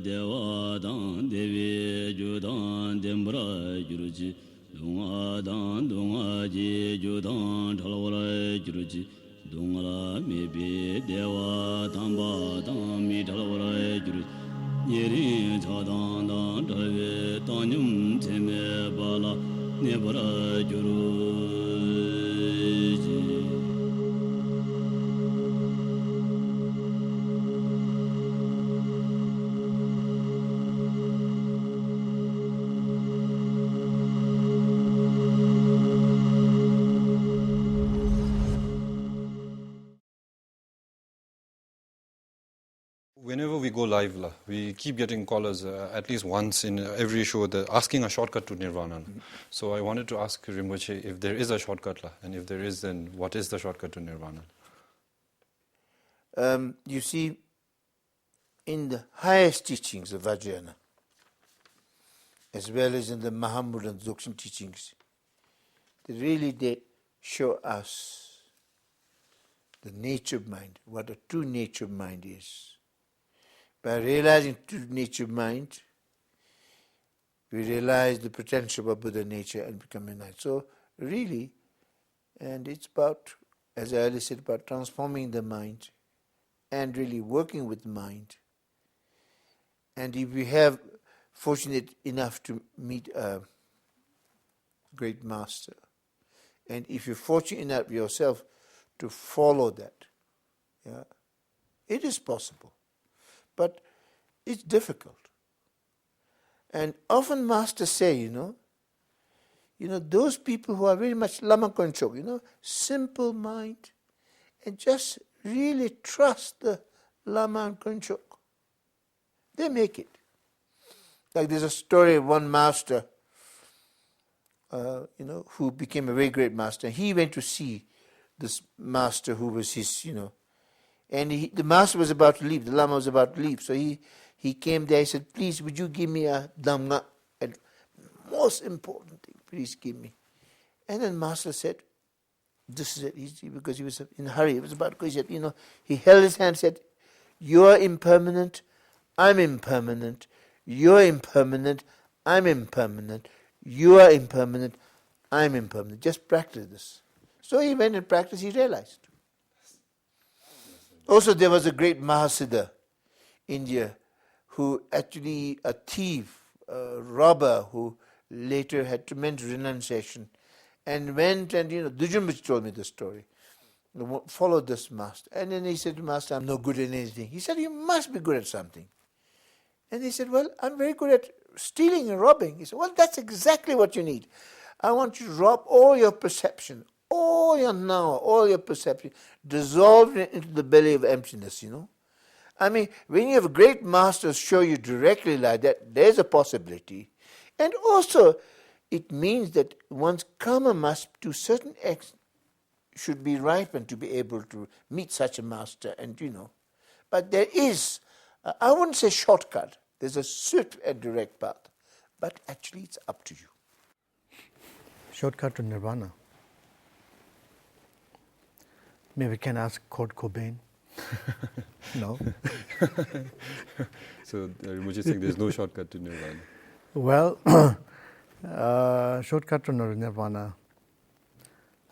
dewa dan devi judan dembra juruji dunga dan dunga ji judan talwara juruji dungala mebe dewa tamba dan mi talwara juruji yeri chadan dan talwe tanyum teme bala nebra juruji Whenever we go live, we keep getting callers at least once in every show asking a shortcut to Nirvana. So I wanted to ask Rinpoche if there is a shortcut, and if there is, then what is the shortcut to Nirvana? You see, in the highest teachings of Vajrayana, as well as in the Mahamudra and Dzogchen teachings, they show us the nature of mind, what a true nature of mind is. By realizing true nature of mind, we realize the potential of Buddha nature and become enlightened. So really, and it's about, as I earlier said, about transforming the mind and really working with the mind. And if we have fortunate enough to meet a great master, and if you're fortunate enough yourself to follow that, it is possible. But it's difficult. And often masters say, those people who are very much Lama Konchok, simple mind, and just really trust the Lama and Konchok, they make it. Like there's a story of one master, who became a very great master. He went to see this master who was his, and the master was about to leave, the Lama was about to leave. So he came there, he said, please, would you give me a Dhamma? And most important thing, please give me. And then master said, this is it, because he was in a hurry. It was about, he said, he held his hand and said, you're impermanent, I'm impermanent. You're impermanent, I'm impermanent. You are impermanent, I'm impermanent. Just practice this. So he went and practiced, he realized. Also, there was a great Mahasiddha, India, who actually, a thief, a robber, who later had tremendous renunciation, and went and, Dujumbuch told me the story, followed this master. And then he said to master, I'm no good at anything. He said, you must be good at something. And he said, well, I'm very good at stealing and robbing. He said, well, that's exactly what you need. I want you to rob all your perception, all your now, all your perception, dissolve it into the belly of emptiness, I mean, when you have great masters show you directly like that, there's a possibility. And also, it means that one's karma must, to a certain extent, should be ripened to be able to meet such a master, and But there is, I wouldn't say shortcut, there's a swift and direct path, but actually it's up to you. Shortcut to Nirvana. Maybe we can ask Kurt Cobain. No. So Rinpoche is saying there's no shortcut to Nirvana. Well, shortcut to Nirvana.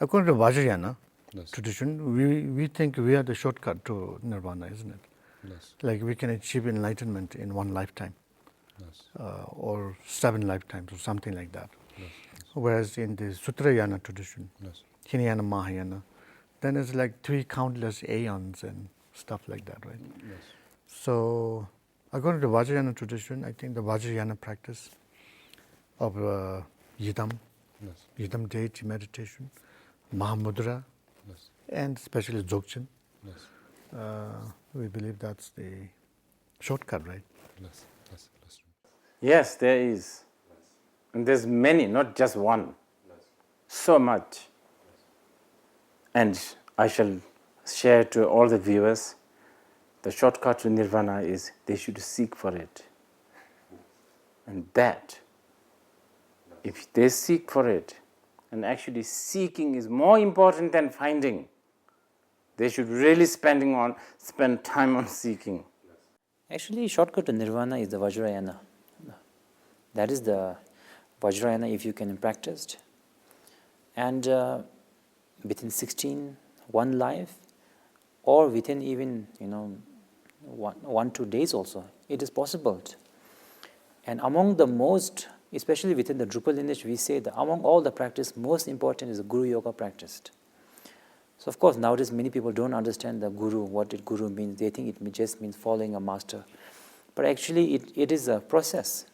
According to Vajrayana tradition, we think we are the shortcut to Nirvana, isn't it? Yes. Like we can achieve enlightenment in one lifetime, or 7 lifetimes, or something like that. Yes. Whereas in the Sutrayana tradition, Hinayana, Mahayana, then it's like 3 countless aeons and stuff like that, right? Yes. So, according to Vajrayana tradition, I think the Vajrayana practice of Yidam, Yidam deity meditation, Mahamudra, and especially Dzogchen, we believe that's the shortcut, right? Yes, there is. And there's many, not just one. So much. And I shall share to all the viewers, the shortcut to Nirvana is they should seek for it. And that, if they seek for it, and actually seeking is more important than finding, they should really spend time on seeking. Actually, shortcut to nirvana is the Vajrayana. That is the Vajrayana if you can practice it. And within 16, one life, or within even 1-2 days also, it is possible. And among the most, especially within the Drupal lineage, we say that among all the practice, most important is the Guru Yoga practiced. So of course, nowadays many people don't understand the Guru, what Guru means. They think it just means following a master. But actually, it is a process.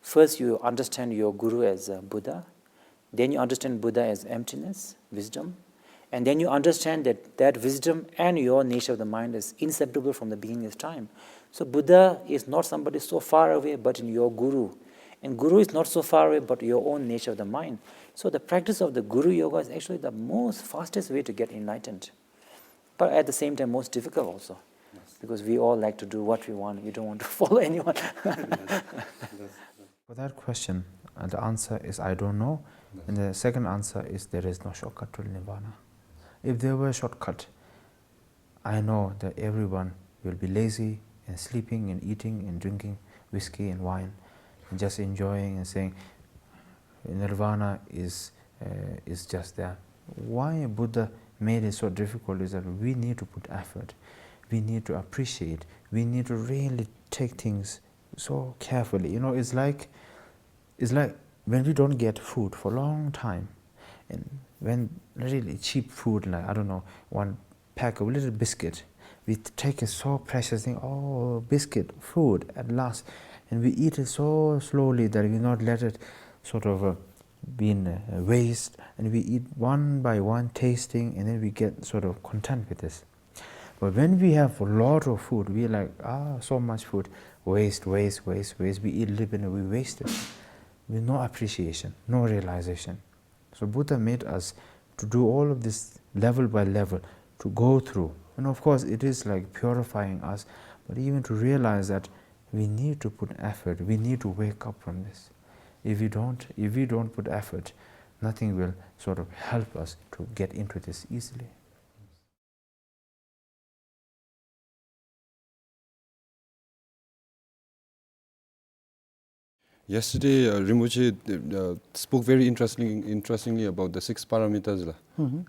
First, you understand your Guru as Buddha. Then you understand Buddha as emptiness, wisdom. And then you understand that wisdom and your nature of the mind is inseparable from the beginning of time. So Buddha is not somebody so far away, but in your Guru. And Guru is not so far away, but your own nature of the mind. So the practice of the Guru Yoga is actually the most fastest way to get enlightened. But at the same time, most difficult also. Yes. Because we all like to do what we want. You don't want to follow anyone. For that question, the answer is I don't know. Yes. And the second answer is there is no shortcut to Nirvana. If there were a shortcut, I know that everyone will be lazy and sleeping and eating and drinking whiskey and wine and just enjoying and saying Nirvana is just there. Why Buddha made it so difficult is that we need to put effort, we need to appreciate, we need to really take things so carefully. It's like when we don't get food for a long time, and when really cheap food, like I don't know, one pack of little biscuit, we take a so precious thing, oh, biscuit, food at last, and we eat it so slowly that we not let it sort of being waste, and we eat one by one, tasting, and then we get sort of content with this. But when we have a lot of food, we like, so much food, waste, we eat a little bit and we waste it with no appreciation, no realization. So Buddha made us to do all of this level by level, to go through. And of course it is like purifying us, but even to realize that we need to put effort, we need to wake up from this. If we don't put effort, nothing will sort of help us to get into this easily. Yesterday, Rinpoche spoke very interestingly about the 6 paramitas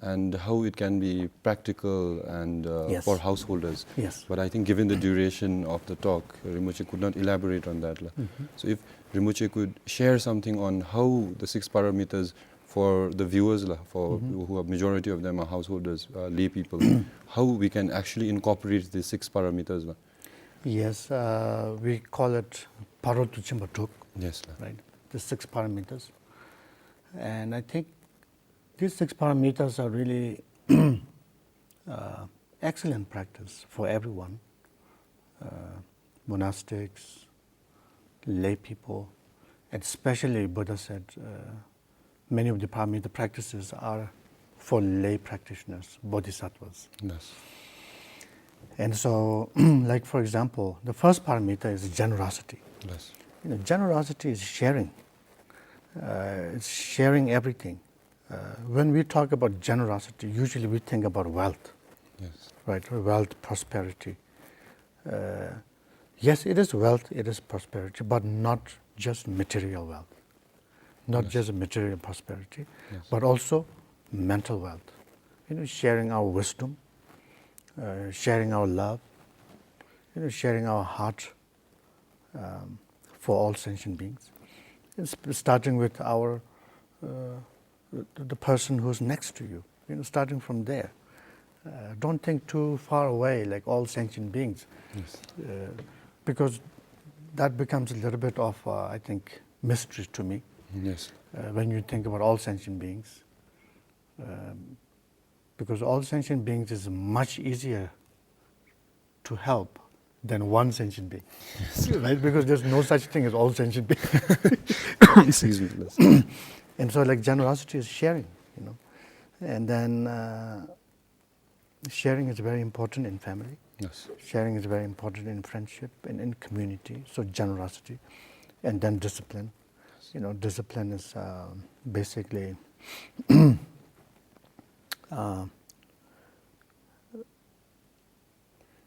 and how it can be practical and Yes. for householders. Yes. But I think given the duration of the talk, Rinpoche could not elaborate on that. So if Rinpoche could share something on how the 6 paramitas for the viewers, who are majority of them are householders, lay people, how we can actually incorporate the 6 paramitas. Yes, we call it Parotu Chimbatuk. Yes, right? The 6 paramitas. And I think these 6 paramitas are really excellent practice for everyone. Monastics, lay people, and especially Buddha said many of the paramita practices are for lay practitioners, bodhisattvas. Yes. And so, like for example, the first paramita is generosity. Yes. Generosity is sharing. It's sharing everything. When we talk about generosity, usually we think about wealth. Yes. Right? Wealth, prosperity. Yes, it is wealth, it is prosperity, but not just material wealth. Not Yes. just material prosperity, Yes. but also mental wealth. Sharing our wisdom, sharing our love, sharing our heart for all sentient beings. It's starting with our the person who's next to you. Starting from there. Don't think too far away, like all sentient beings, Yes. because that becomes a little bit of, I think, mystery to me. Yes. When you think about all sentient beings, because all sentient beings is much easier to help than one sentient being, right? Because there's no such thing as all sentient beings. Excuse me. And so, like, generosity is sharing, and then sharing is very important in family. Yes. Sharing is very important in friendship and in community. So generosity, and then discipline. Discipline is basically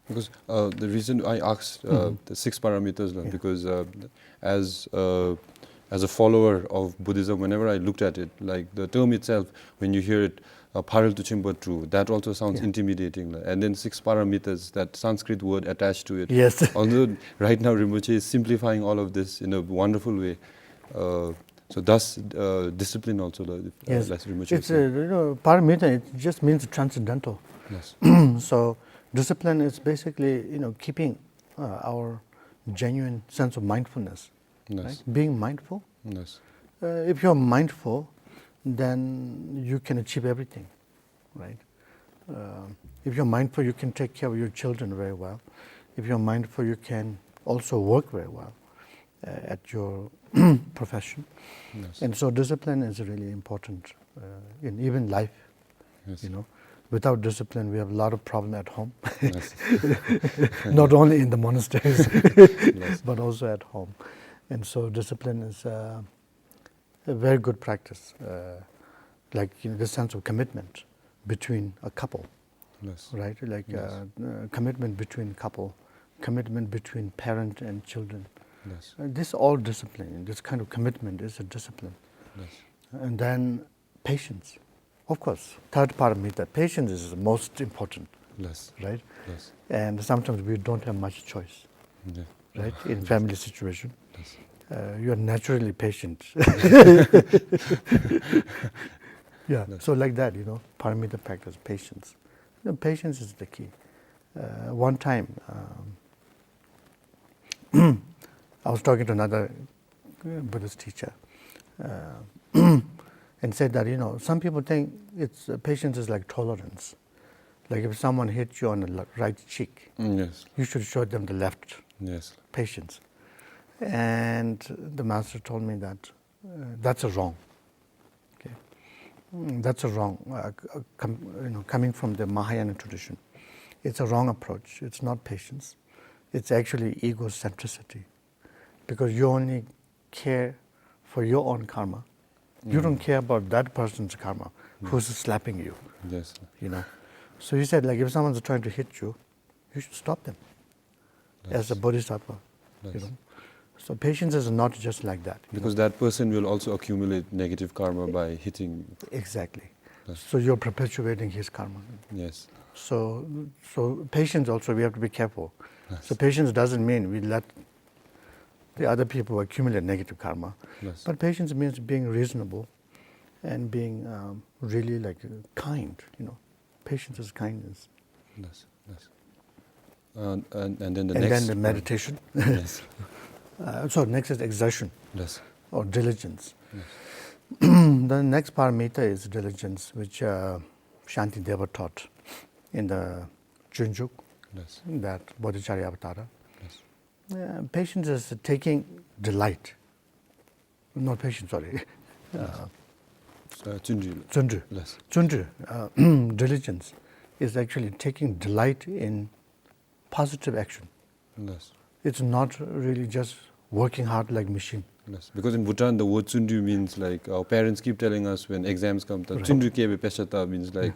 Because the reason I asked the 6 parameters, because as a follower of Buddhism, whenever I looked at it, like the term itself, when you hear it, Paral tu chimpa tru, that also sounds intimidating. And then 6 parameters, that Sanskrit word attached to it. Yes. Although right now Rinpoche is simplifying all of this in a wonderful way. So thus discipline also, yes. like Rinpoche It's paramita, it just means transcendental. Yes. So discipline is basically keeping our genuine sense of mindfulness. Yes. Right? Being mindful. Yes. If you're mindful, then you can achieve everything, right? If you're mindful, you can take care of your children very well. If you're mindful, you can also work very well at your profession. Yes. And so discipline is really important in even life. Yes. Without discipline, we have a lot of problem at home. Yes. Not only in the monasteries, Yes. but also at home. And so discipline is a very good practice, like the sense of commitment between a couple, Yes. right? Like Yes. commitment between couple, commitment between parent and children. Yes. This all discipline, this kind of commitment is a discipline. Yes. And then patience. Of course, third paramita, patience is the most important, Yes. right? Yes. And sometimes we don't have much choice, Yeah. right? In family situation. Yes. You are naturally patient. Yeah, Yes. so like that, paramita practice, patience. Patience is the key. One time, I was talking to another Buddhist teacher and said that, some people think patience is like tolerance. Like if someone hits you on the right cheek, Yes. you should show them the left. Yes. Patience. And the master told me that that's a wrong. Okay, that's a wrong. Coming from the Mahayana tradition, it's a wrong approach. It's not patience. It's actually egocentricity, because you only care for your own karma. You don't care about that person's karma, who's slapping you. Yes. So he said, like if someone's trying to hit you, you should stop them. As a bodhisattva, Yes. So patience is not just like that. Because that person will also accumulate negative karma by hitting. Exactly. Yes. So you're perpetuating his karma. Yes. So patience also, we have to be careful. Yes. So patience doesn't mean we let the other people accumulate negative karma. Yes. But patience means being reasonable and being really kind. Patience is kindness. Yes. Yes. And then the And next. then the meditation. Yes. So next is exertion Yes. or diligence. Yes. The next paramita is diligence, which Shanti Deva taught in the Junjuk, Yes. that Bodhicharya Avatara. Yes. Patience is taking delight. Not patience, sorry. Chunju. Chundru. Yes. Chundru, diligence, is actually taking delight in positive action. Yes. It's not really just working hard like machine. Yes. Because in Bhutan, the word chunju means like our parents keep telling us when exams come, that Right. chunju kebe peshata means like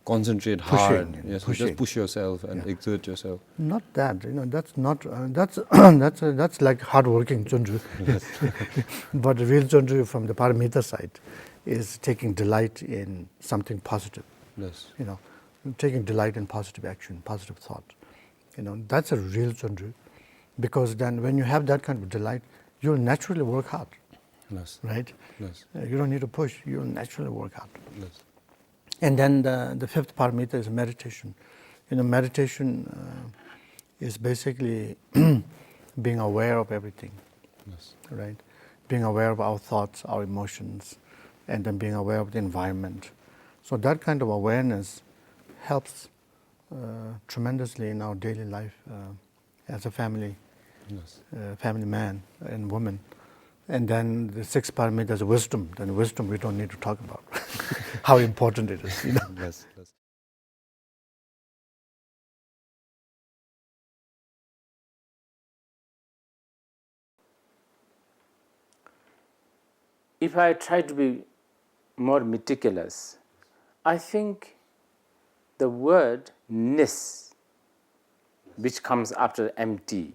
concentrate Pushing, hard. Yes. pushing. Just push yourself and exert yourself. Not that, that's not, that's like hard-working Chundru. But the real Chundru from the paramita side is taking delight in something positive. Yes. Taking delight in positive action, positive thought. That's a real Chundru. Because then when you have that kind of delight, you'll naturally work hard, Yes. right? Yes. You don't need to push, you'll naturally work hard. Yes. And then the fifth paramita is meditation. Meditation is basically being aware of everything, Yes. right? Being aware of our thoughts, our emotions, and then being aware of the environment. So that kind of awareness helps tremendously in our daily life as a family, Yes. family man and woman. And then the sixth paramita is wisdom. Then wisdom we don't need to talk about how important it is. Yes. Yes. If I try to be more meticulous, I think the word nis which comes after empty.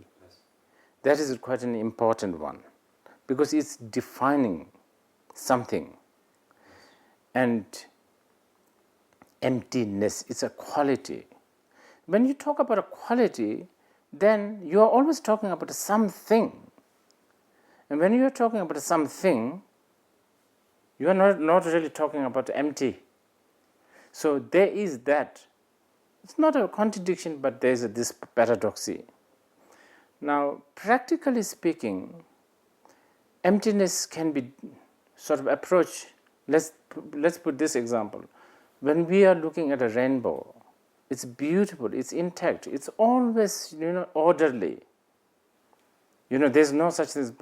That is quite an important one because it's defining something. And emptiness is a quality. When you talk about a quality, then you are always talking about something. And when you are talking about something, you are not really talking about empty. So there is that. It's not a contradiction, but there is this paradoxy. Now, practically speaking, emptiness can be sort of approached. Let's put this example. When we are looking at a rainbow, it's beautiful, it's intact, it's always orderly. There's no such thing as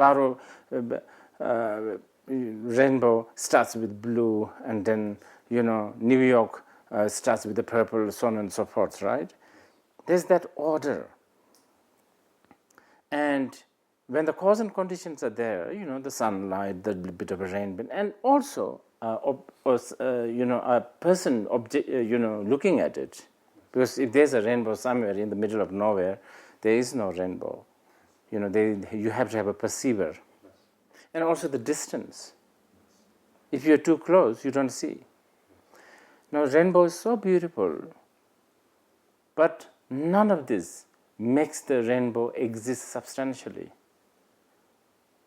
rainbow starts with blue and then New York starts with the purple, so on and so forth, right? There's that order. And when the cause and conditions are there, the sunlight, the bit of a rain, and also a person looking at it, because if there's a rainbow somewhere in the middle of nowhere, there is no rainbow. You have to have a perceiver. And also the distance. If you're too close, you don't see. Now, rainbow is so beautiful, but none of this makes the rainbow exist substantially.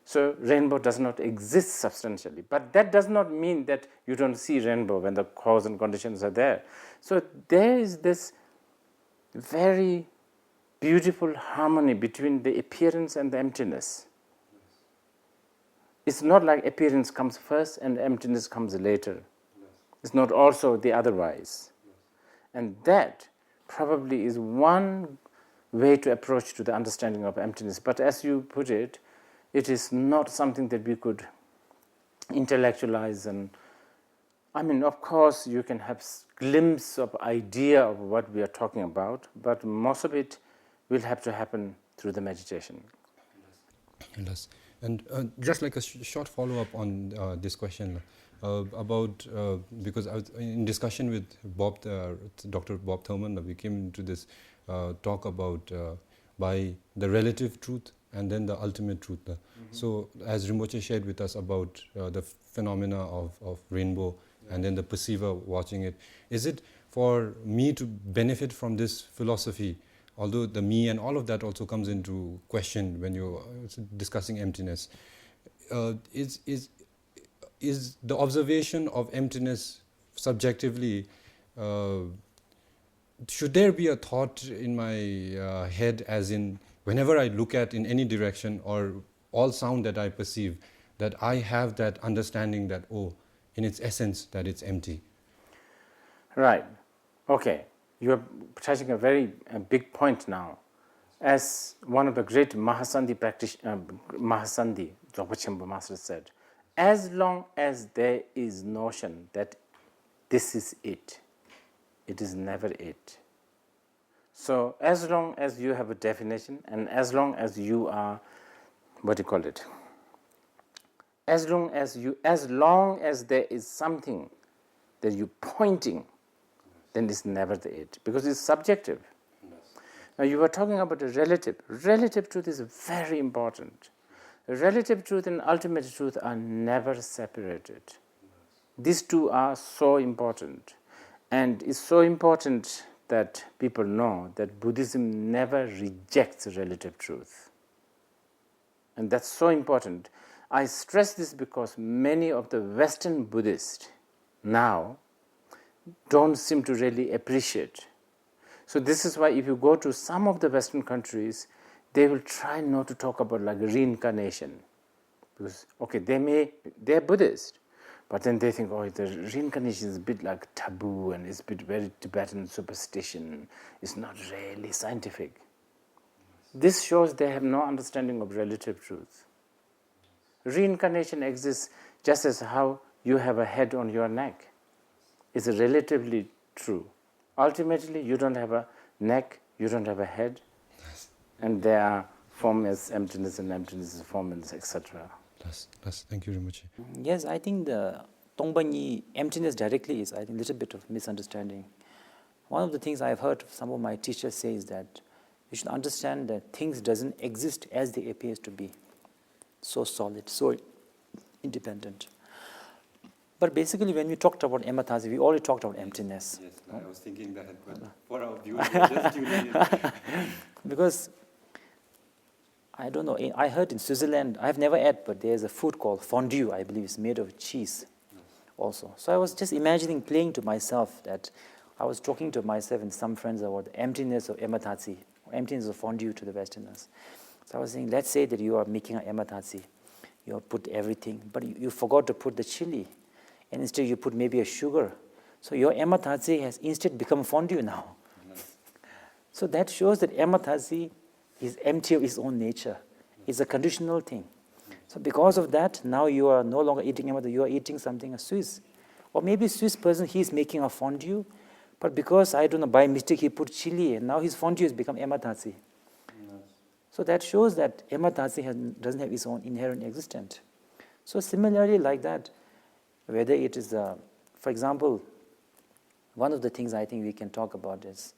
So, rainbow does not exist substantially. But that does not mean that you don't see rainbow when the cause and conditions are there. So, there is this very beautiful harmony between the appearance and the emptiness. It's not like appearance comes first and emptiness comes later. It's not also the otherwise. And that probably is one way to approach to the understanding of emptiness. But as you put it, it is not something that we could intellectualize. And I mean, of course, you can have glimpse of idea of what we are talking about, but most of it will have to happen through the meditation. Yes. And just like a short follow-up on this question about, because I was in discussion with Dr. Bob Thurman, we came into this talk about by the relative truth and then the ultimate truth. So as Rinpoche shared with us about the phenomena of rainbow and then the perceiver watching it, is it for me to benefit from this philosophy? Although the me and all of that also comes into question when you're discussing emptiness, is the observation of emptiness subjectively, should there be a thought in my head as in whenever I look at in any direction or all sound that I perceive, that I have that understanding that, oh, in its essence, that it's empty? Right. Okay. You're touching a very big point now. As one of the great Mahasandhi practitioners, Mahasandhi, Dzogpa Master said, as long as there is notion that this is it, it is never it. So as long as you have a definition and as long as you are, as long as there is something that you're pointing, then it's never the it, because it's subjective. Now you were talking about the relative. Relative truth is very important. Relative truth and ultimate truth are never separated. These two are so important. And it's so important that people know that Buddhism never rejects relative truth. And that's so important. I stress this because many of the Western Buddhists now don't seem to really appreciate. So this is why if you go to some of the Western countries, they will try not to talk about like reincarnation. Because, okay, they're Buddhist, but then they think, oh, the reincarnation is a bit like taboo and it's a bit very Tibetan superstition. It's not really scientific. This shows they have no understanding of relative truth. Reincarnation exists just as how you have a head on your neck. It's relatively true. Ultimately, you don't have a neck, you don't have a head, and there are form as emptiness and emptiness is form, etc. Thank you, Rinpoche. Yes, I think the Tongpa emptiness directly is, I think, a little bit of misunderstanding. One of the things I've heard some of my teachers say is that You should understand that things doesn't exist as they appear to be. So solid, so independent. But basically, when we talked about ematasi, we already talked about emptiness. Yes, I was thinking that, but for our viewers, just tuning in. Because, I don't know, I heard in Switzerland, I've never had, but there's a food called fondue, I believe it's made of cheese also. So I was just imagining, playing to myself, that I was talking to myself and some friends about the emptiness of ematasi, or emptiness of fondue to the Westerners. So I was saying, let's say that you are making an ematasi. You have put everything, but you forgot to put the chili. And instead you put maybe a sugar. So your ematasi has instead become fondue now. So that shows that ematasi is empty of its own nature. It's a conditional thing. So because of that, now you are no longer eating ematasi, you are eating something a Swiss. Or maybe a Swiss person, he's making a fondue, but because, I don't know, by mistake he put chili, and now his fondue has become ematasi. So that shows that ematasi doesn't have its own inherent existence. So similarly like that, whether it is, for example, one of the things I think we can talk about is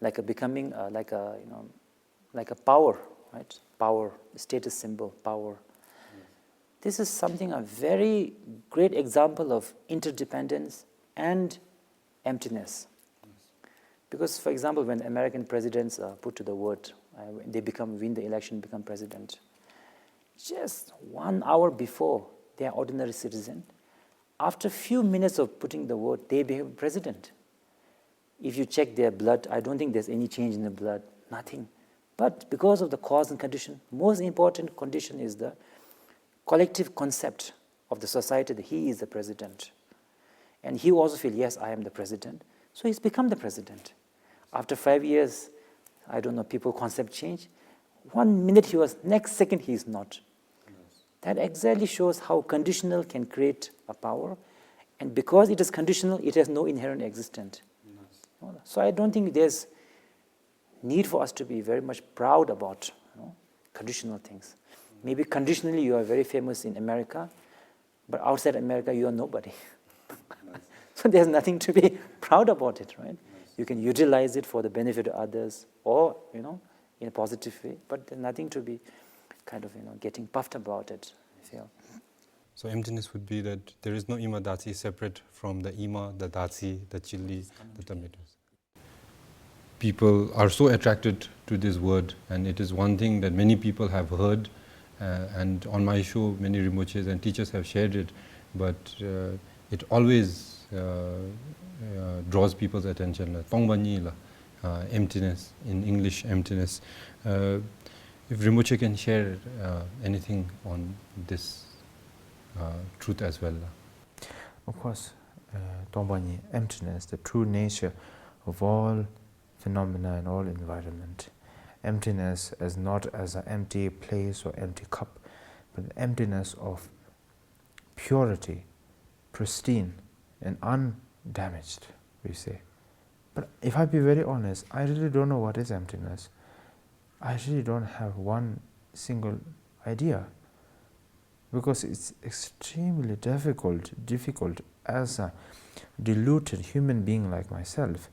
like a becoming, like a power, right? Power, status symbol, power. This is something, a very great example of interdependence and emptiness. Because, for example, when American presidents put to the vote, they win the election, become president, just 1 hour before they are ordinary citizen, after a few minutes of putting the vote, they become president. If you check their blood, I don't think there's any change in the blood, nothing. But because of the cause and condition, most important condition is the collective concept of the society that he is the president. And he also feels, yes, I am the president. So he's become the president. After 5 years, I don't know, people concept change. 1 minute he was, next second he is not. That exactly shows how conditional can create a power. And because it is conditional, it has no inherent existence. So I don't think there's need for us to be very much proud about conditional things. Maybe conditionally you are very famous in America, but outside America you are nobody. So there's nothing to be proud about it, right? You can utilize it for the benefit of others, or in a positive way, but there's nothing to be kind of getting puffed about it, I feel. So emptiness would be that there is no ima datsi separate from the ima, the datsi, the chili, the tomatoes. People are so attracted to this word, and it is one thing that many people have heard, and on my show many Rinpoches and teachers have shared it, but it always draws people's attention. Tongbanyi la, emptiness, in English, emptiness. If Rinpoche can share anything on this truth as well. Of course, Tongbanyi, emptiness, the true nature of all phenomena and all environment. Emptiness as not as an empty place or empty cup, but emptiness of purity, pristine and undamaged, we say. But if I be very honest, I really don't know what is emptiness. I really don't have one single idea, because it's extremely difficult as a deluded human being like myself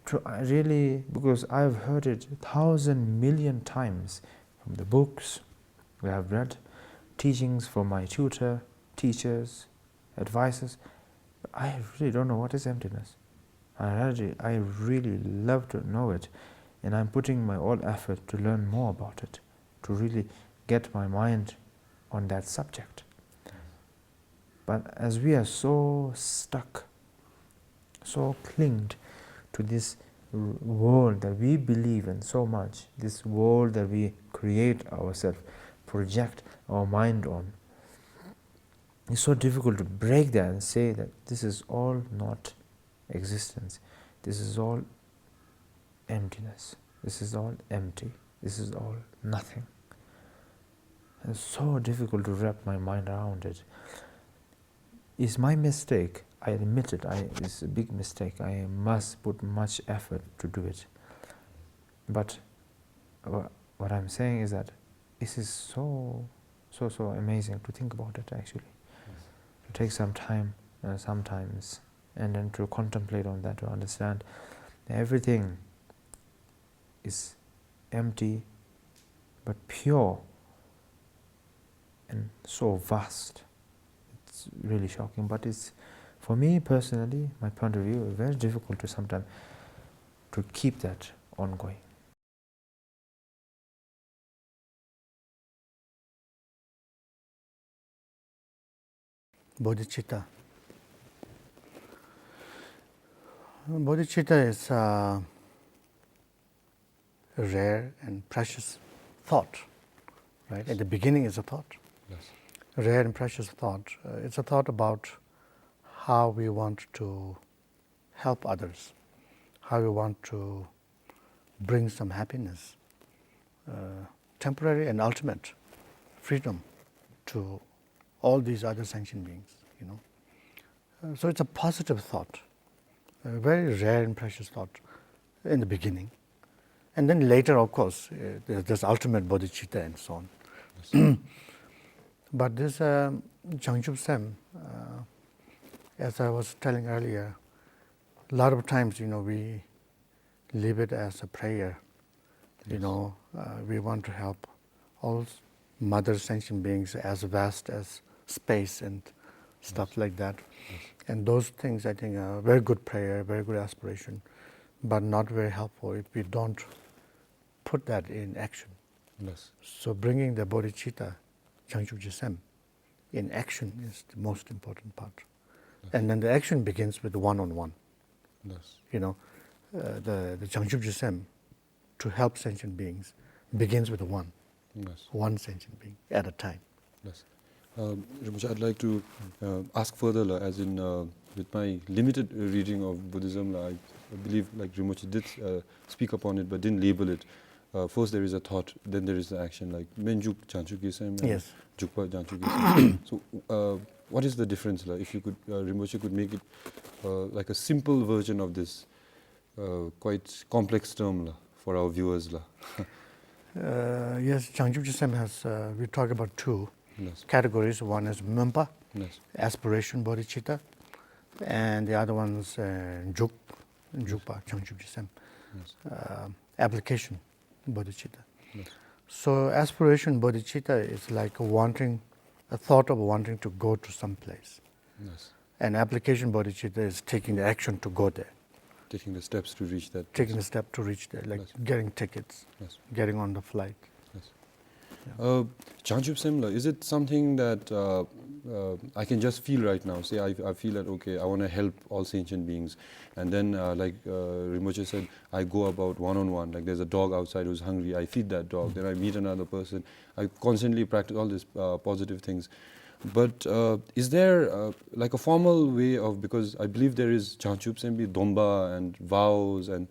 to really, because I've heard it 1,000 million times from the books we have read, teachings from my tutor, teachers, advisors. I really don't know what is emptiness. I really love to know it, and I'm putting my all effort to learn more about it, to really get my mind on that subject. But as we are so stuck, so clinged to this world that we believe in so much, this world that we create ourselves, project our mind on, it's so difficult to break that and say that this is all not existence, this is all emptiness, this is all empty, this is all nothing. It's so difficult to wrap my mind around it. It's my mistake, I admit it, it's a big mistake. I must put much effort to do it. But what I'm saying is that this is so amazing to think about it, actually. Yes. To take some time sometimes, and then to contemplate on that, to understand everything is empty but pure and so vast. It's really shocking, but it's, for me personally, my point of view, very difficult to sometimes to keep that ongoing. Bodhicitta. Bodhicitta is a rare and precious thought, right? At the beginning is a thought. Yes. Rare and precious thought. It's a thought about how we want to help others, how we want to bring some happiness, temporary and ultimate freedom to all these other sentient beings, you know. So it's a positive thought, a very rare and precious thought in the beginning. And then later, of course, there's this ultimate bodhicitta and so on. Yes. But this Changchup Sem, as I was telling earlier, a lot of times, you know, we leave it as a prayer. Yes. You know, we want to help all mother sentient beings as vast as space and stuff yes. like that. Yes. And those things, I think, are very good prayer, very good aspiration, but not very helpful if we don't put that in action. Yes. So bringing the bodhicitta, Changchup Sem, in action is the most important part. Yes. And then the action begins with the one-on-one. Yes. You know, the Changchup Sem, to help sentient beings, begins with one. Yes. One sentient being at a time. Yes. Rinpoche, I'd like to ask further, as in with my limited reading of Buddhism, I believe like Rinpoche did speak upon it but didn't label it. First there is a thought, then there is the action, like Menjuk Changchup Gesem and yes. Jukpa Changchup Gesem. So what is the difference? If you could, Rinpoche could make it like a simple version of this quite complex term for our viewers. Yes, Changchup Sem has, we talk about two yes. categories. One is Mimpa, yes. aspiration bodhicitta, and the other one is Jukpa, Changchup Sem, yes. Application bodhicitta. Yes. So aspiration bodhicitta is like a thought of wanting to go to some place. Yes. And application bodhicitta is taking the action to go there. Taking the steps to reach that. Taking the step to reach there, like yes. getting tickets, yes. getting on the flight. Yes. Yeah. Changchup Sem, is it something that I can just feel right now? Say I feel that, okay, I want to help all sentient beings. And then like Rinpoche said, I go about one-on-one. Like there's a dog outside who's hungry, I feed that dog. Then I meet another person. I constantly practice all these positive things. But is there like a formal way of, because I believe there is Changchup Sembi, Domba and vows, and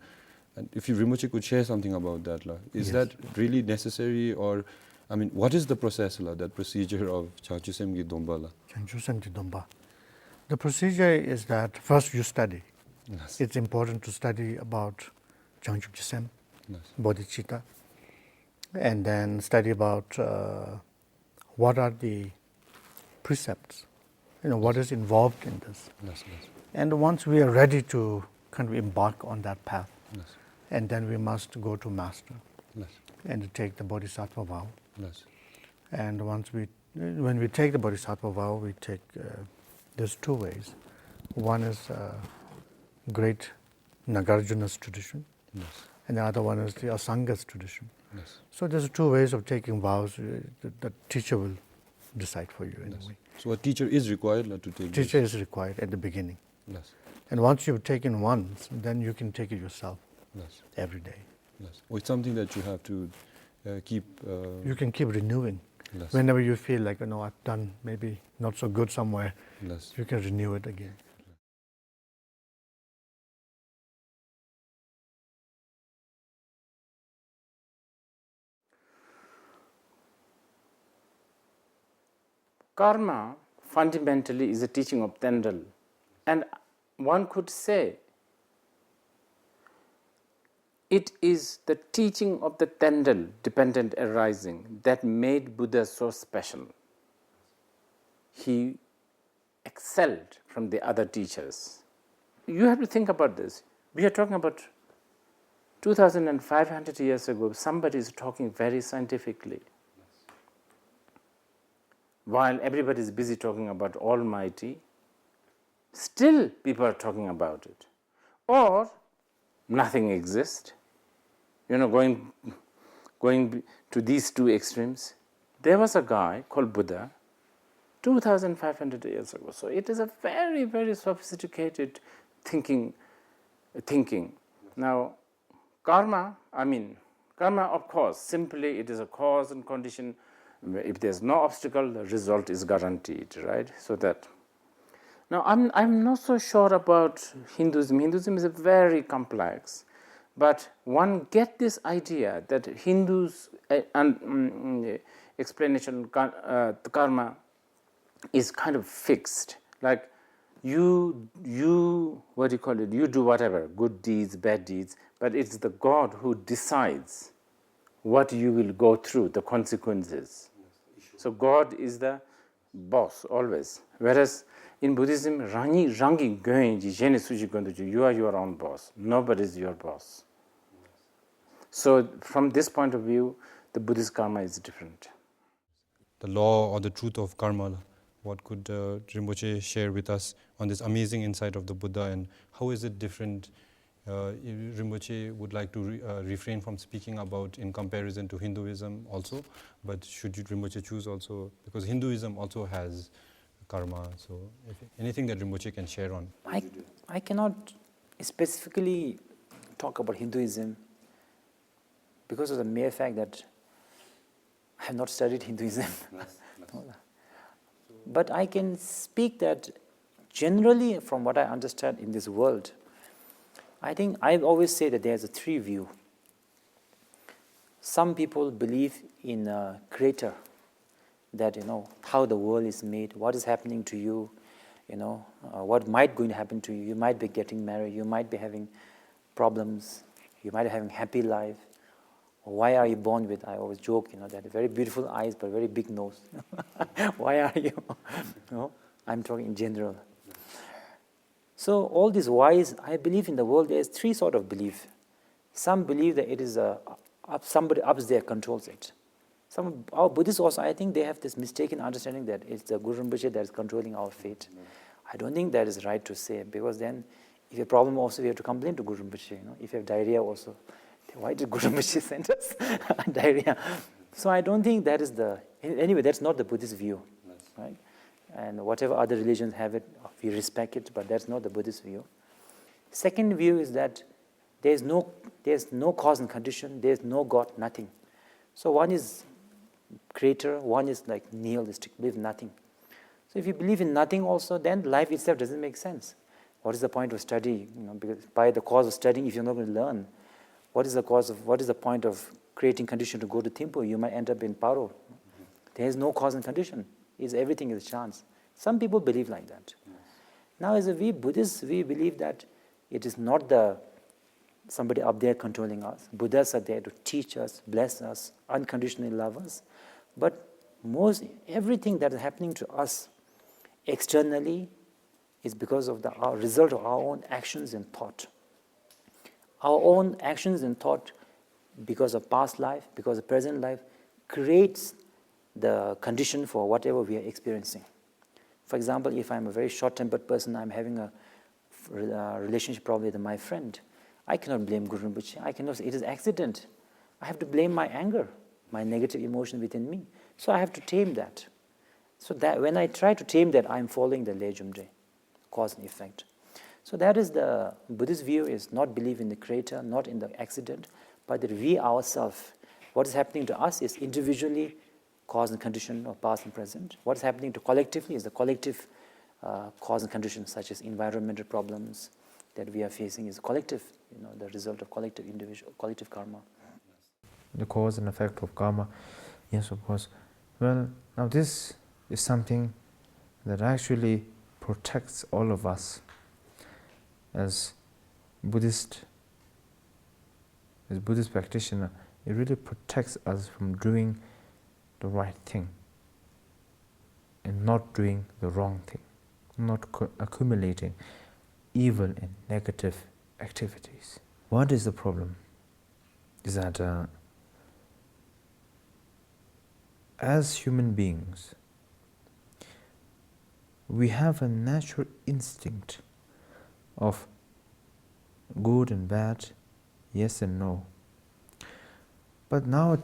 if you Rinpoche could share something about that, is yes. that really necessary, or I mean, what is the process, that procedure of Changchup Sembi Domba? Changchup Sembi Domba. The procedure is that first you study. Yes. It's important to study about Changchup Sem, yes. bodhicitta, and then study about what are the precepts, what is involved in this. Yes, yes. And once we are ready to kind of embark on that path, yes. and then we must go to master yes. and take the bodhisattva vow. Yes. And when we take the bodhisattva vow, we take, there's two ways. One is great Nagarjuna's tradition, yes. and the other one is the Asanga's tradition. Yes. So there's two ways of taking vows. The teacher will decide for you in yes. a way. So a teacher is required to take Teacher this? is required at the beginning. Yes. And once you've taken once, then you can take it yourself yes. every day. Yes. Or it's something that you have to keep... you can keep renewing. yes. Whenever you feel like, I've done maybe not so good somewhere, yes. you can renew it again. Karma fundamentally is a teaching of Tendel, and one could say it is the teaching of the Tendel dependent arising that made Buddha so special. He excelled from the other teachers. You have to think about this. We are talking about 2,500 years ago, somebody is talking very scientifically. While everybody is busy talking about Almighty, still people are talking about it. Or nothing exists. Going to these two extremes. There was a guy called Buddha 2,500 years ago. So it is a very, very sophisticated thinking. Now, karma, of course, simply it is a cause and condition. If there's no obstacle, the result is guaranteed, right? So that. Now, I'm not so sure about Hinduism. Hinduism is very complex. But one get this idea that Hindus' explanation the karma is kind of fixed. Like you what do you call it? You do whatever, good deeds, bad deeds, but it's the God who decides what you will go through, the consequences. So God is the boss always. Whereas in Buddhism, you are your own boss. Nobody is your boss. So from this point of view, the Buddhist karma is different. The law or the truth of karma, what could Rinpoche share with us on this amazing insight of the Buddha, and how is it different? Rinpoche would like to refrain from speaking about in comparison to Hinduism also, but should Rinpoche choose also, because Hinduism also has karma, so anything that Rinpoche can share on. I cannot specifically talk about Hinduism because of the mere fact that I have not studied Hinduism. But I can speak that generally from what I understand in this world, I think I always say that there's a three view. Some people believe in a creator, that how the world is made, what is happening to you, what might going to happen to you. You might be getting married, you might be having problems, you might be having happy life. Why are you born with? I always joke, that very beautiful eyes but very big nose. Why are you? I'm talking in general. So all these whys, I believe in the world there is three sort of belief. Some believe that it is somebody up there controls it. Our Buddhists also, I think they have this mistaken understanding that it's the Guru Rinpoche that is controlling our fate. I don't think that is right to say, because then if you have a problem also, we have to complain to Guru Rinpoche. If you have diarrhea also, why did Guru Rinpoche send us diarrhea? So I don't think that is anyway, that's not the Buddhist view, right? And whatever other religions have it, we respect it, but that's not the Buddhist view. Second view is that there's no cause and condition, there's no God, nothing. So one is creator, one is like nihilistic, believe in nothing. So if you believe in nothing also, then life itself doesn't make sense. What is the point of study? Because by the cause of studying, if you're not going to learn, what is the point of creating condition to go to Thimphu? You might end up in Paro. There is no cause and condition. Everything is chance. Some people believe like that. Now, as we Buddhists, we believe that it is not somebody up there controlling us. Buddhas are there to teach us, bless us, unconditionally love us. But everything that is happening to us externally is because of our result of our own actions and thought. Our own actions and thought, because of past life, because of present life, creates the condition for whatever we are experiencing. For example, if I'm a very short-tempered person, I'm having a relationship problem with my friend, I cannot blame Guru Rinpoche. I cannot say it is accident. I have to blame my anger, my negative emotion within me. So I have to tame that. So that when I try to tame that, I'm following the Lejumje, cause and effect. So that is the Buddhist view, is not believe in the creator, not in the accident, but that we ourselves, what is happening to us is individually cause and condition of past and present. What is happening to collectively is the collective cause and conditions, such as environmental problems that we are facing is collective, the result of collective karma. The cause and effect of karma, yes, of course. Well, now this is something that actually protects all of us as Buddhist practitioner. It really protects us from doing the right thing and not doing the wrong thing, not accumulating evil and negative activities. What is the problem? is that as human beings, we have a natural instinct of good and bad, yes and no. But now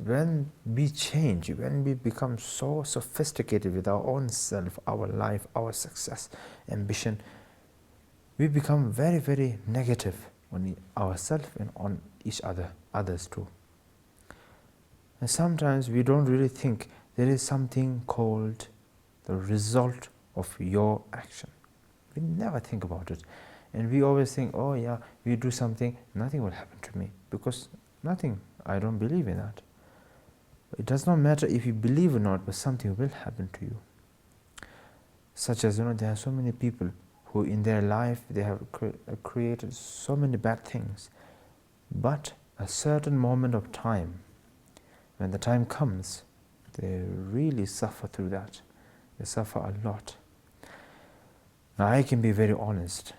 when we change, when we become so sophisticated with our own self, our life, our success, ambition, we become very, very negative on ourselves and on each other, others too. And sometimes we don't really think there is something called the result of your action. We never think about it. And we always think, oh yeah, we do something, nothing will happen to me. Because nothing, I don't believe in that. It does not matter if you believe or not, but something will happen to you. Such as, there are so many people who in their life, they have created so many bad things. But a certain moment of time, when the time comes, they really suffer through that. They suffer a lot. Now I can be very honest.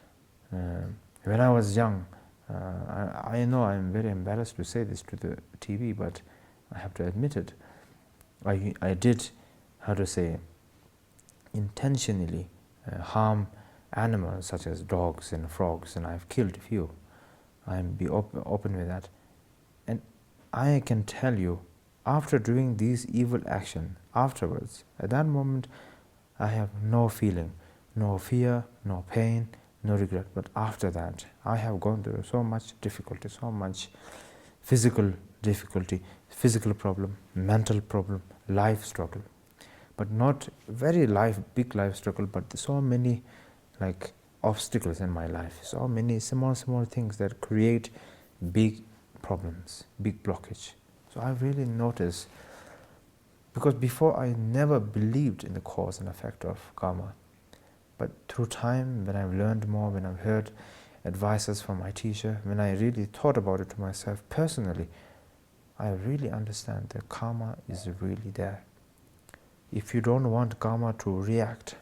When I was young, I know I'm very embarrassed to say this to the TV, but I have to admit it. I did, intentionally harm animals such as dogs and frogs, and I've killed a few. I'm be open with that. And I can tell you, after doing these evil action, afterwards, at that moment, I have no feeling, no fear, no pain, no regret. But after that, I have gone through so much difficulty, so much physical difficulty, physical problem, mental problem, life struggle. But not very big life struggle, but so many obstacles in my life, so many small things that create big problems, big blockage. So I really noticed, because before I never believed in the cause and effect of karma. But through time, when I've learned more, when I've heard advices from my teacher, when I really thought about it to myself personally, I really understand that karma is really there. If you don't want karma to react,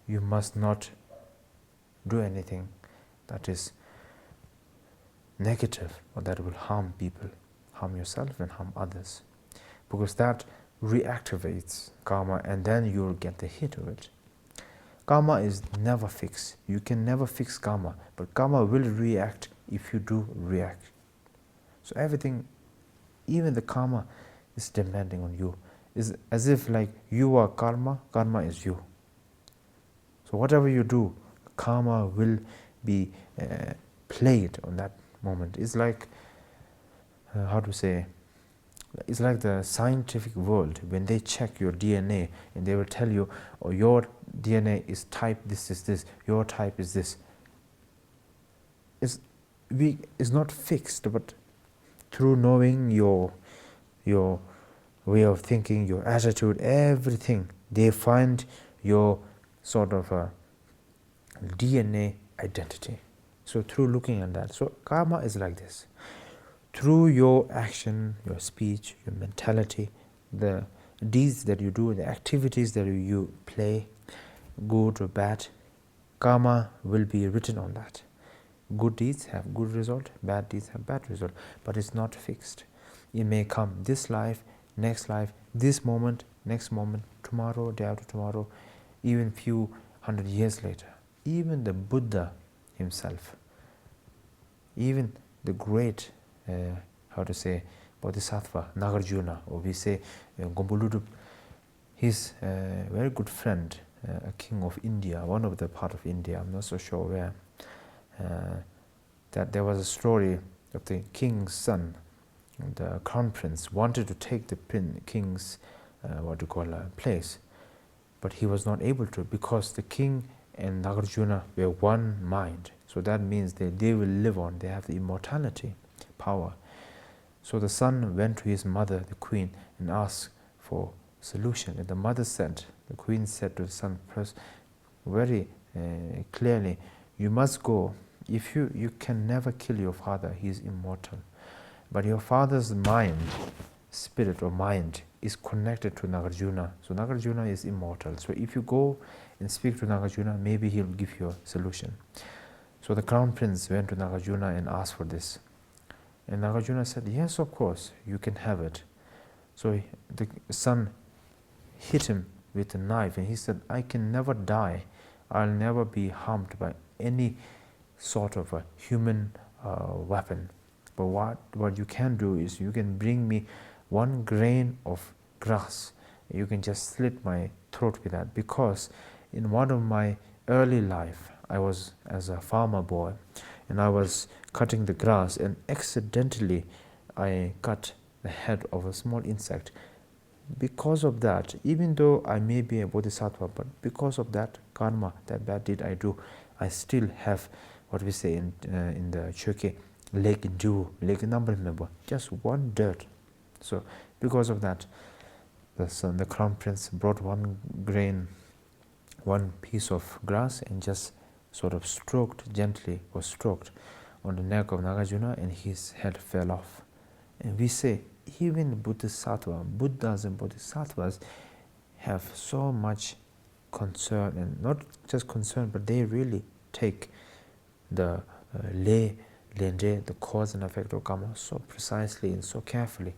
you must not do anything that is negative or that will harm people, harm yourself and harm others, because that reactivates karma and then you'll get the hit of it. Karma is never fixed. You can never fix karma, but karma will react if you do react. So everything, even the karma, is depending on you. It's as if you are karma, karma is you. So whatever you do, karma will be played on that moment. It's like, it's like the scientific world. When they check your DNA and they will tell you, oh, your DNA is type this, your type is this. It's not fixed, but through knowing your way of thinking, your attitude, everything, they find your sort of a DNA identity. So through looking at that, so karma is like this. Through your action, your speech, your mentality, the deeds that you do, the activities that you play, good or bad, karma will be written on that. Good deeds have good result, bad deeds have bad result, but it's not fixed. It may come this life, next life, this moment, next moment, tomorrow, day after tomorrow, even few hundred years later. Even the Buddha himself, even the great Bodhisattva, Nagarjuna, or we say Gombuludup, his very good friend, a king of India, one of the part of India, I'm not so sure where, that there was a story of the king's son, the crown prince, wanted to take the king's place, but he was not able to, because the king and Nagarjuna were one mind. So that means that they will live on, they have the immortality power. So the son went to his mother, the queen, and asked for solution. And the mother said, the queen said to the son very clearly, you must go. If you can never kill your father, he is immortal. But your father's mind, spirit or mind, is connected to Nagarjuna. So Nagarjuna is immortal. So if you go and speak to Nagarjuna, maybe he'll give you a solution. So the crown prince went to Nagarjuna and asked for this. And Nagarjuna said, yes, of course, you can have it. So the son hit him with a knife, and he said, I can never die. I'll never be harmed by any sort of a human weapon. But what you can do is you can bring me 1 grain of grass. You can just slit my throat with that, because in one of my early life, I was as a farmer boy, and I was cutting the grass, and accidentally I cut the head of a small insect. Because of that, even though I may be a bodhisattva, but because of that karma, that bad deed I do, I still have what we say in the Chökyi, leg dew, leg number, remember, just 1 dirt. So because of that, the crown prince brought 1 grain, 1 piece of grass, and just sort of gently stroked on the neck of Nagarjuna, and his head fell off. And we say, even Buddhas and Bodhisattvas have so much concern, and not just concern, but they really take the the cause and effect of karma so precisely and so carefully.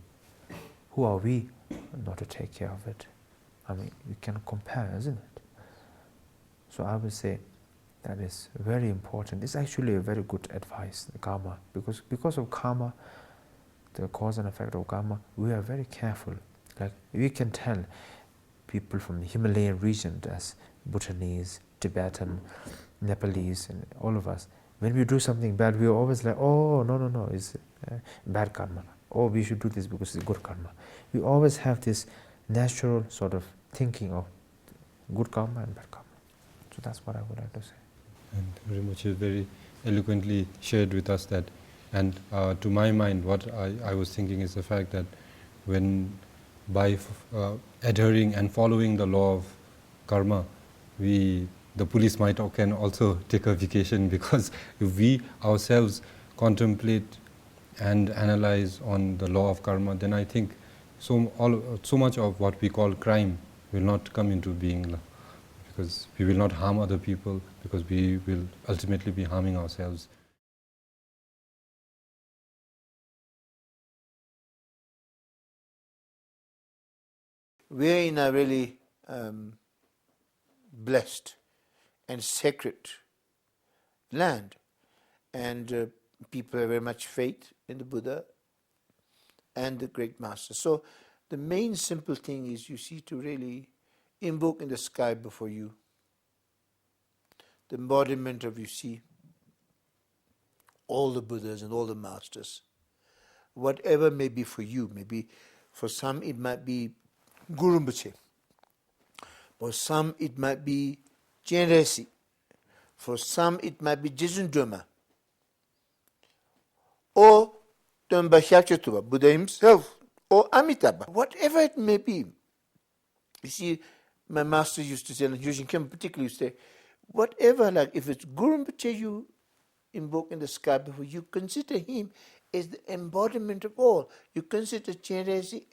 Who are we not to take care of it? I mean, we can compare, isn't it? So I would say that is very important. It's actually a very good advice, the karma, because of karma, the cause and effect of karma, we are very careful. Like, we can tell people from the Himalayan region, as Bhutanese, Tibetan, Nepalese, and all of us, when we do something bad, we are always like, oh, no, it's bad karma. Oh, we should do this because it's good karma. We always have this natural sort of thinking of good karma and bad karma. So that's what I would like to say. And Rinpoche very eloquently shared with us that, and to my mind, what I was thinking is the fact that when by adhering and following the law of karma, the police might can also take a vacation, because if we ourselves contemplate and analyze on the law of karma, then I think so much of what we call crime will not come into being, because we will not harm other people, because we will ultimately be harming ourselves. We are in a really blessed and sacred land, and people have very much faith in the Buddha and the great master. So the main simple thing is, you see, to really invoke in the sky before you the embodiment of, you see, all the Buddhas and all the masters. Whatever may be for you, maybe for some it might be Guru Rinpoche, for some it might be Chenrezig, for some it might be Jigten Droma, or Trungpa Shalpa, Buddha himself, or Amitabha, whatever it may be. You see, my master used to say, and Yushin Kim particularly used to say, whatever, like if it's Guru Rinpoche you invoke in the sky before, you consider him as the embodiment of all. You consider Chenrezig,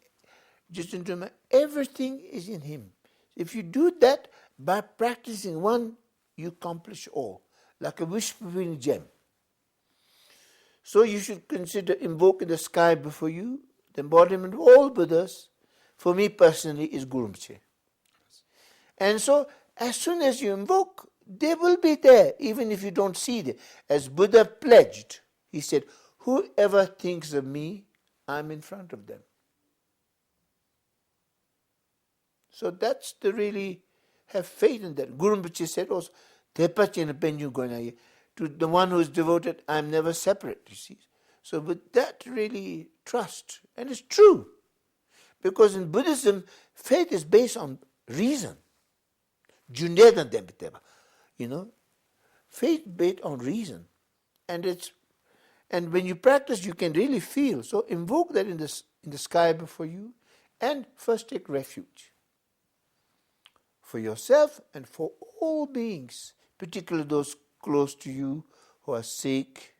Jigten Droma, everything is in him. If you do that, by practicing one, you accomplish all, like a whispering gem. So you should consider invoking the sky before you, the embodiment of all Buddhas. For me personally, is Guru Rinpoche. And so, as soon as you invoke, they will be there, even if you don't see them. As Buddha pledged, he said, whoever thinks of me, I'm in front of them. So that's the really have faith in that. Guru Rinpoche said also, to the one who is devoted, I'm never separate, you see. So with that really trust, and it's true. Because in Buddhism, faith is based on reason. You know, faith based on reason. And when you practice, you can really feel. So invoke that in the sky before you, and first take refuge for yourself and for all beings, particularly those close to you who are sick,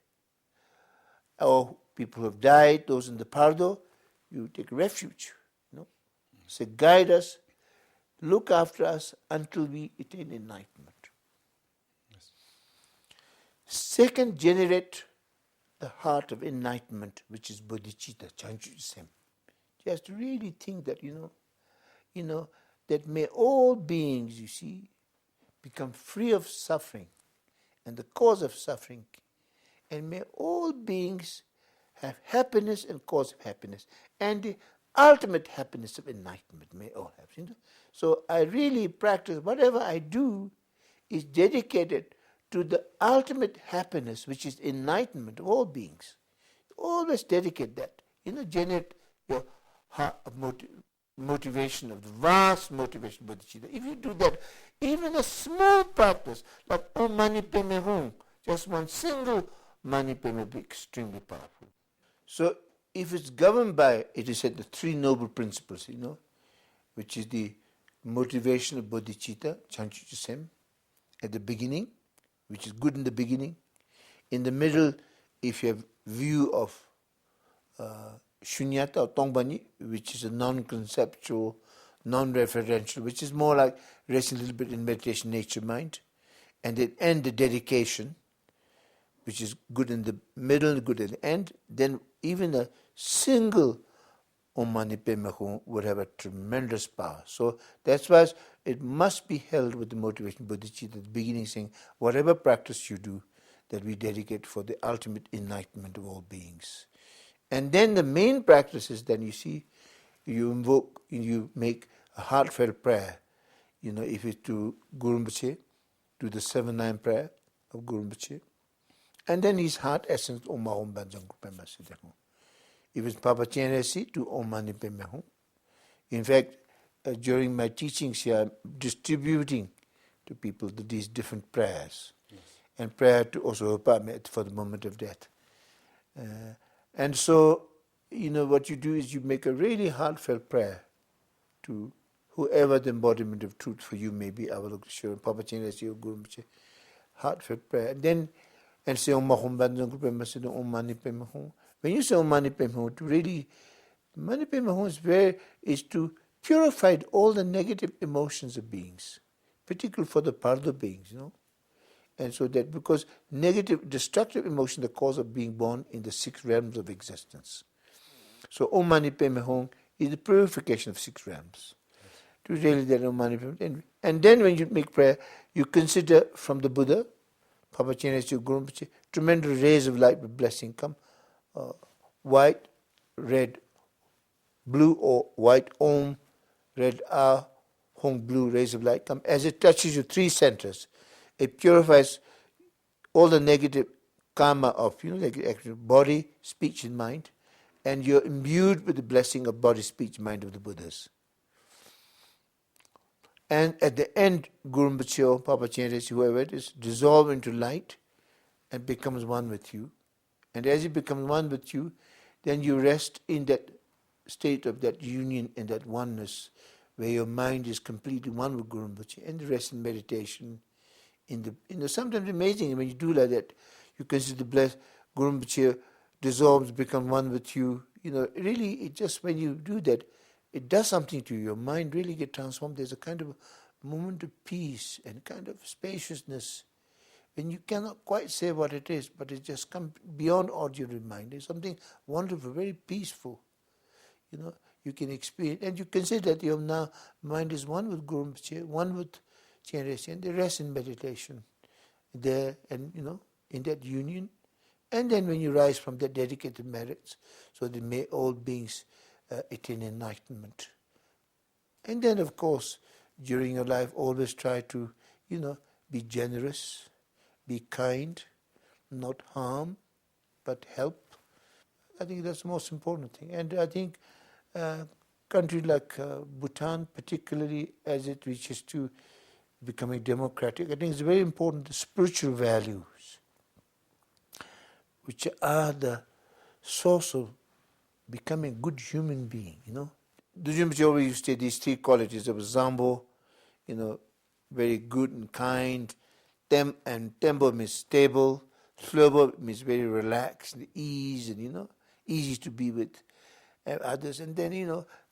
or people who have died, those in the Pardo. You take refuge. You know? Say, guide us, look after us until we attain enlightenment. Yes. Second, generate a the heart of enlightenment, which is bodhicitta, chanchu sem. She has to really think that, that may all beings, you see, become free of suffering and the cause of suffering. And may all beings have happiness and cause of happiness. And the ultimate happiness of enlightenment may all have. So I really practice, whatever I do is dedicated to the ultimate happiness, which is enlightenment of all beings. Always dedicate that. Generate your heart of motivation, of the vast motivation of bodhicitta. If you do that, even a small practice, like Om Mani Padme Hum, just one single Mani Padme will be extremely powerful. So if it's governed by, it is said, the three noble principles, which is the motivation of bodhicitta, chanchu sem, at the beginning, which is good in the beginning. In the middle, if you have view of shunyata or tongbani, which is a non-conceptual, non-referential, which is more like resting a little bit in meditation, nature, mind. And then end the dedication, which is good in the middle, good at the end. Then even a single Om Mani Padme Hum would have a tremendous power. So that's why it must be held with the motivation bodhicitta at the beginning, saying, whatever practice you do, that we dedicate for the ultimate enlightenment of all beings. And then the main practice is, then you see, you make a heartfelt prayer. If it's to Guru Rinpoche, do the 7-9 prayer of Guru Rinpoche. And then his heart essence, Om Mahom Banjang Kupema Siddhakun. If it's Papa Chenresi, do Om Mani Padme Hum. In fact, during my teachings here, I'm distributing to people these different prayers. Yes. And prayer to also for the moment of death. And so, what you do is you make a really heartfelt prayer to whoever the embodiment of truth for you may be, Avalokiteshvara, Papa Chenresi or Guru Rinpoche. Heartfelt prayer. And say Om Mahom Banjang Kupema Siddhakun, Om Mani Padme Hum. When you say Om Mani Padme Hum, Mani Padme Hum is to purify all the negative emotions of beings, particularly for the Pardo beings, And so that, because negative, destructive emotion is the cause of being born in the 6 realms of existence. So Om Mani Padme Hum is the purification of 6 realms. To really that Om Mani Padme Hum. And then when you make prayer, you consider from the Buddha, Papa Chenresi, Guru Rinpoche, tremendous rays of light with blessing come. White, red, blue or white Om, red Ah, Hong, blue rays of light come. As it touches your 3 centers, it purifies all the negative karma of body, speech and mind, and you're imbued with the blessing of body, speech, mind of the Buddhas. And at the end, Guru Rinpoche, Papa Chenresi, whoever it is, dissolve into light and becomes one with you. And as it becomes one with you, then you rest in that state of that union and that oneness, where your mind is completely one with Guru Rinpoche, and the rest in meditation. Sometimes amazing when you do like that, you consider the blessed Guru Rinpoche dissolves, becomes one with you. Really, it just, when you do that, it does something to you. Your mind really gets transformed. There's a kind of moment of peace and kind of spaciousness, when you cannot quite say what it is, but it just comes beyond ordinary mind. It's something wonderful, very peaceful. You can experience, and you consider that your now mind is one with Guru Rinpoche, one with Chenresi, and the rest in meditation there, and in that union. And then when you rise from that dedicated merits, so that may all beings attain enlightenment. And then, of course, during your life, always try to, be generous, be kind, not harm, but help. I think that's the most important thing. And I think country like Bhutan, particularly as it reaches to becoming democratic, I think it's very important, the spiritual values, which are the source of becoming a good human being, The Rinpoche always used to say these 3 qualities. There was Zambo, very good and kind. And Tembo means stable. Slobo means very relaxed, ease, and easy to be with others. And then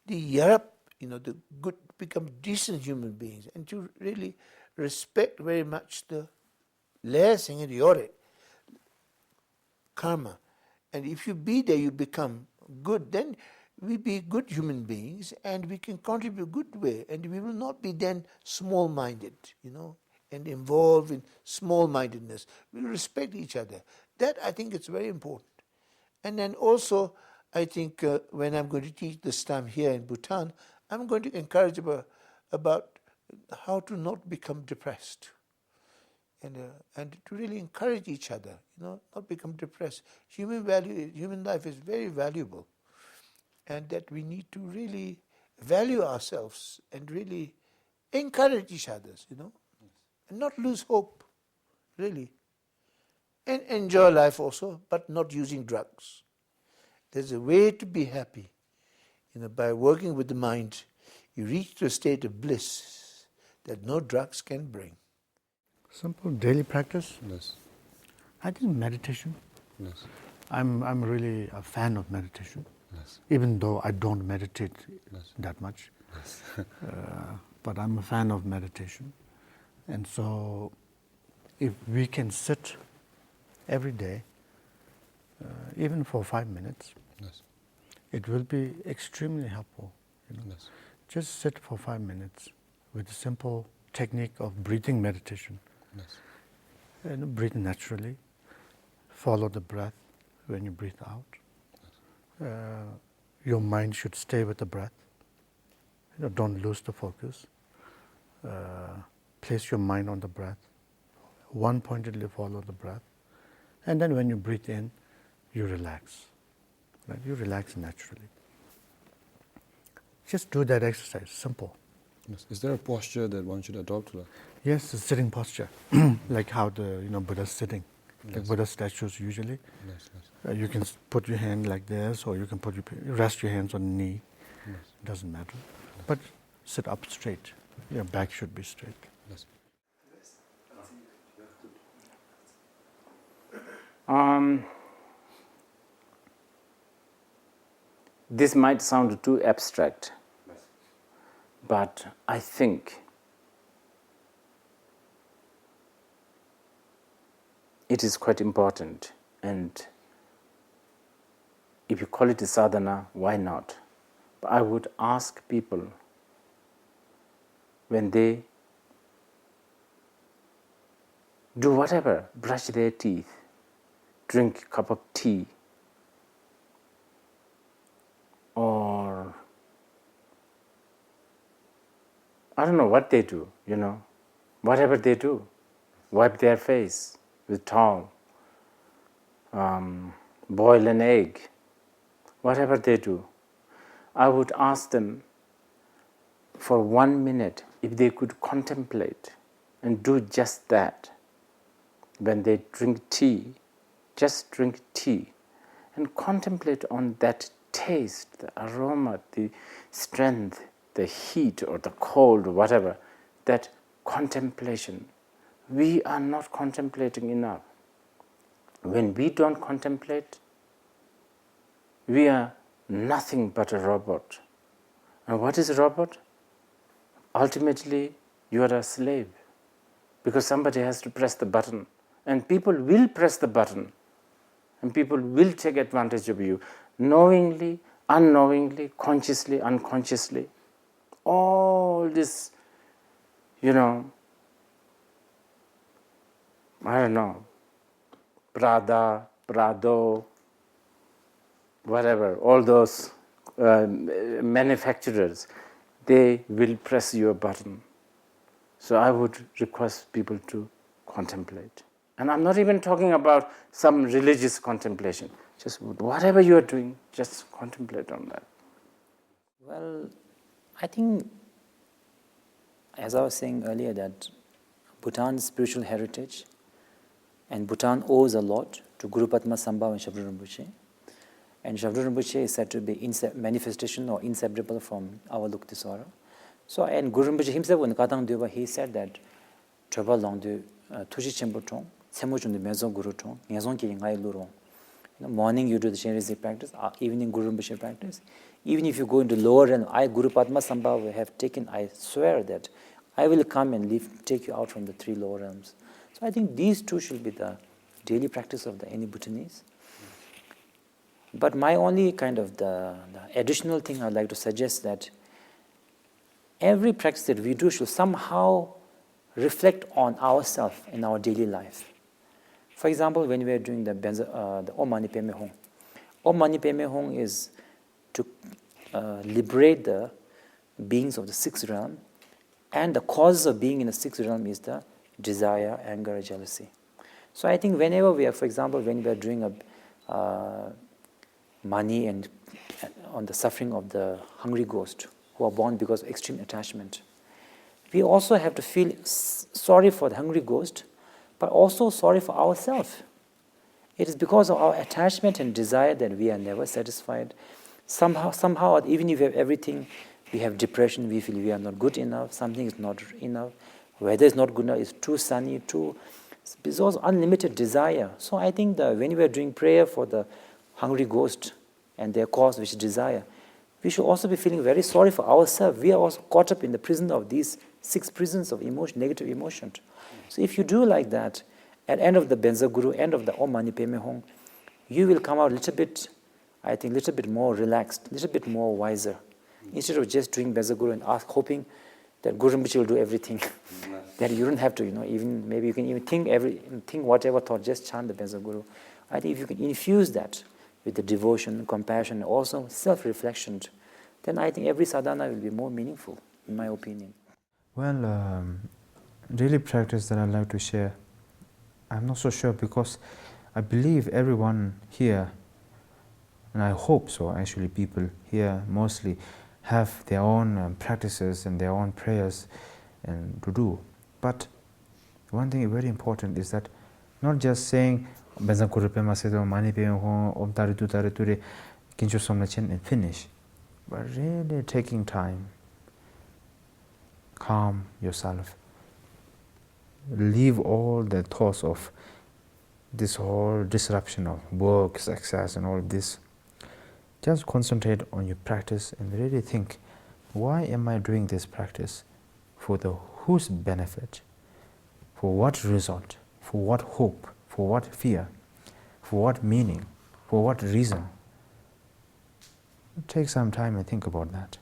the Yarap, the good, become decent human beings, and to really respect very much the less and the karma, And if you be there, you become good. Then we be good human beings, and we can contribute good way. And we will not be then small-minded, and involved in small-mindedness. We'll respect each other. That, I think, is very important. And then also, I think when I'm going to teach this time here in Bhutan, I'm going to encourage about how to not become depressed. And to really encourage each other, not become depressed. Human life is very valuable, and that we need to really value ourselves and really encourage each other, and not lose hope, really. And enjoy life also, but not using drugs. There's a way to be happy. By working with the mind, you reach to a state of bliss that no drugs can bring. Simple daily practice. Yes. I think meditation. Yes. I'm really a fan of meditation. Yes. Even though I don't meditate that much. Yes. But I'm a fan of meditation. And so if we can sit every day, even for 5 minutes, Yes. it will be extremely helpful. Yes. Just sit for 5 minutes with a simple technique of breathing meditation. Yes. And breathe naturally. Follow the breath when you breathe out. Your mind should stay with the breath. Don't lose the focus. Place your mind on the breath. One-pointedly follow the breath. And then when you breathe in, you relax. Right? You relax naturally. Just do that exercise, simple. Yes. Is there a posture that one should adopt? Yes, a sitting posture, like how the Buddha's sitting, like Buddha statues usually. Yes, yes. You can put your hand like this, or you can rest your hands on the knee. Yes. Doesn't matter. But sit up straight. Your back should be straight. Yes. This might sound too abstract, but I think it is quite important. And if you call it a sadhana, why not? But I would ask people, when they do whatever, brush their teeth, drink a cup of tea, or I don't know what they do, whatever they do, wipe their face with towel, boil an egg, whatever they do, I would ask them for 1 minute if they could contemplate and do just that. When they drink tea, just drink tea and contemplate on that taste, the aroma, the strength, the heat or the cold, whatever, that contemplation. We are not contemplating enough. When we don't contemplate, we are nothing but a robot. And what is a robot? Ultimately, you are a slave, because somebody has to press the button. And people will press the button, and people will take advantage of you, knowingly, unknowingly, consciously, unconsciously. All this, I don't know, Prada, Prado, whatever, all those manufacturers, they will press your button. So I would request people to contemplate. And I'm not even talking about some religious contemplation. Just whatever you are doing, just contemplate on that. Well, I think, as I was saying earlier, that Bhutan's spiritual heritage, and Bhutan owes a lot to Guru Padma Sambhav and Shabdru Rinpoche. And Shabdru Rinpoche is said to be manifestation or inseparable from Avalokitesvara. So, and Guru Rinpoche himself, in Katang Dyoba, he said that Choba Longdu, Tuji Chenpo Tong, Semo Chundu Mezo Guru Tong, Nyazon Ki Ngai Lurong. Morning you do the Chenrezig practice, evening Guru Rinpoche practice. Even if you go into lower realm, I, Guru Padma Sambhav, have taken, I swear that I will come and take you out from the 3 lower realms. So I think these two should be the daily practice of any Bhutanese. But my only kind of the additional thing I'd like to suggest that every practice that we do should somehow reflect on ourselves in our daily life. For example, when we are doing the Om Mani Padme Hum. Om Mani Padme Hum is to liberate the beings of the sixth realm, and the cause of being in the sixth realm is the desire, anger, jealousy. So I think whenever we are, for example, when we are doing a Mani and on the suffering of the hungry ghost who are born because of extreme attachment, we also have to feel sorry for the hungry ghost, but also sorry for ourselves. It is because of our attachment and desire that we are never satisfied. Somehow, even if we have everything, we have depression, we feel we are not good enough, something is not enough, weather is not good enough, it's too sunny, it's also unlimited desire. So I think that when we are doing prayer for the hungry ghost and their cause, which is desire, we should also be feeling very sorry for ourselves. We are also caught up in the prison of these 6 prisons of emotion, negative emotion. So if you do like that, at the end of the Benza Guru, end of the Om Mani Padme Hum, you will come out a little bit, I think, a little bit more relaxed, a little bit more wiser. Instead of just doing Benza Guru and hoping that Guru Rinpoche will do everything, that you don't have to, even maybe you can even think whatever thought, just chant the Benza Guru. I think if you can infuse that with the devotion, compassion, and also self-reflection, then I think every sadhana will be more meaningful, in my opinion. Well, daily practice that I'd like to share, I'm not so sure, because I believe everyone here, and I hope so actually, people here mostly have their own practices and their own prayers and to do. But one thing very important is that not just saying and finish, but really taking time, calm yourself, leave all the thoughts of this whole disruption of work, success and all this. Just concentrate on your practice and really think, why am I doing this practice? For whose benefit? For what result? For what hope? For what fear? For what meaning? For what reason? Take some time and think about that.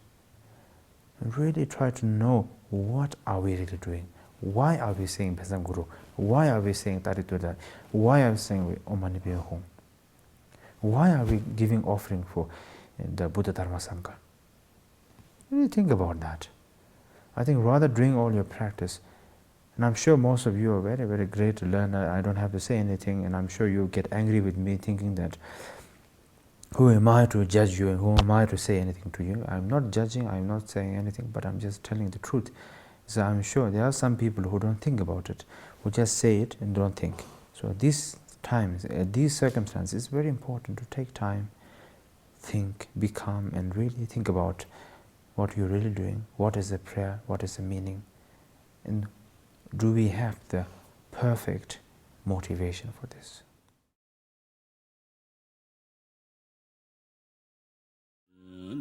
And really try to know, what are we really doing? Why are we saying Bhajam Guru? Why are we saying Tarituda? Why are we saying Om Mani Padme Hum? Why are we giving offering for the Buddha Dharma Sangha? Really think about that. I think rather doing all your practice, and I'm sure most of you are very, very great learner, I don't have to say anything, and I'm sure you get angry with me thinking that, who am I to judge you and who am I to say anything to you? I'm not judging, I'm not saying anything, but I'm just telling the truth. So I'm sure there are some people who don't think about it, who just say it and don't think. So these times, these circumstances, it's very important to take time, think, be calm, and really think about what you're really doing, what is the prayer, what is the meaning, and do we have the perfect motivation for this?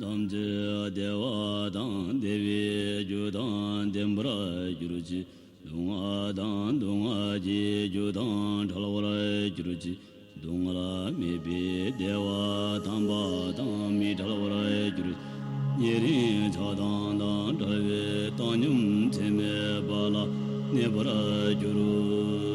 Damje dewa dan devi judan dembra juruji dunga dan dunga ji judan thalawara juruji dungala mebi dewa tamba dan mi thalawara juruji yeri chadan dan dave tanyum teme bala nebra juru